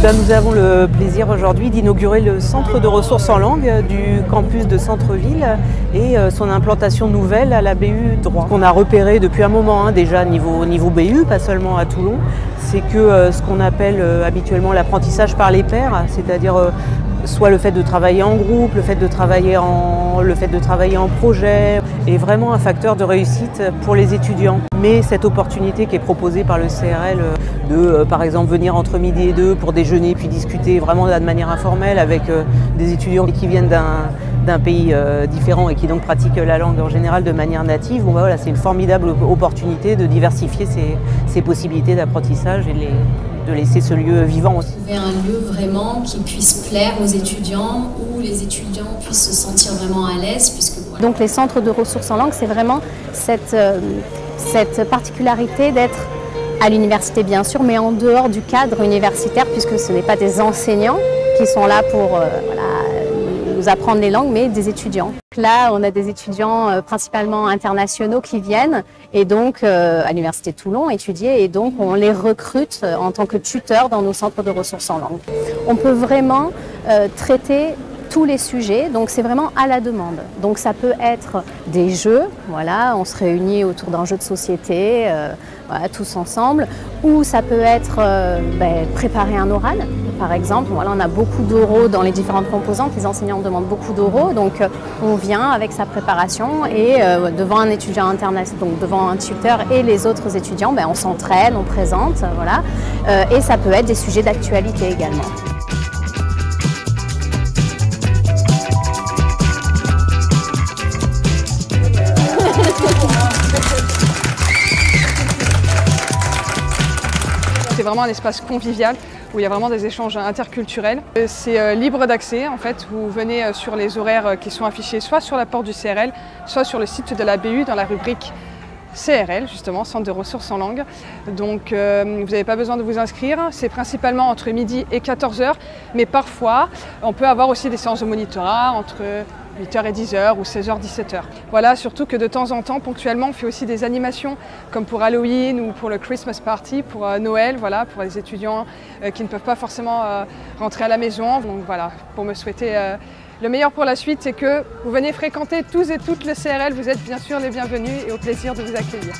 Nous avons le plaisir aujourd'hui d'inaugurer le centre de ressources en langue du campus de Centre-Ville et son implantation nouvelle à la BU Droit. Ce qu'on a repéré depuis un moment déjà niveau BU, pas seulement à Toulon, c'est que ce qu'on appelle habituellement l'apprentissage par les pairs, c'est-à-dire soit le fait de travailler en groupe, le fait de travailler en projet, est vraiment un facteur de réussite pour les étudiants. Mais cette opportunité qui est proposée par le CRL de, par exemple, venir entre midi et 2 pour déjeuner puis discuter vraiment de manière informelle avec des étudiants qui viennent d'un pays différent et qui donc pratiquent la langue en général de manière native, bon, voilà, c'est une formidable opportunité de diversifier ces possibilités d'apprentissage et de laisser ce lieu vivant aussi. Un lieu vraiment qui puisse plaire aux étudiants, où les étudiants puissent se sentir vraiment à l'aise. Voilà. Donc les centres de ressources en langue, c'est vraiment cette particularité d'être à l'université bien sûr, mais en dehors du cadre universitaire, puisque ce n'est pas des enseignants qui sont là pour nous apprendre les langues, mais des étudiants. Là, on a des étudiants principalement internationaux qui viennent et donc à l'université de Toulon étudier, et donc on les recrute en tant que tuteurs dans nos centres de ressources en langue. On peut vraiment traiter tous les sujets, donc c'est vraiment à la demande. Donc ça peut être des jeux, voilà, on se réunit autour d'un jeu de société, voilà, tous ensemble, ou ça peut être préparer un oral, par exemple. Voilà, on a beaucoup d'oraux dans les différentes composantes, les enseignants demandent beaucoup d'oraux, donc on vient avec sa préparation et devant un étudiant international, donc devant un tuteur et les autres étudiants, on s'entraîne, on présente, voilà, et ça peut être des sujets d'actualité également. C'est vraiment un espace convivial où il y a vraiment des échanges interculturels. C'est libre d'accès en fait, vous venez sur les horaires qui sont affichés soit sur la porte du CRL, soit sur le site de la BU dans la rubrique CRL, justement, Centre de ressources en langue. Donc vous n'avez pas besoin de vous inscrire, c'est principalement entre midi et 14h, mais parfois on peut avoir aussi des séances de monitorat entre 8h et 10h ou 16h, 17h. Voilà, surtout que de temps en temps, ponctuellement, on fait aussi des animations comme pour Halloween ou pour le Christmas Party, pour Noël, voilà, pour les étudiants qui ne peuvent pas forcément rentrer à la maison. Donc voilà, pour me souhaiter le meilleur pour la suite, c'est que vous venez fréquenter tous et toutes le CRL, vous êtes bien sûr les bienvenus et au plaisir de vous accueillir.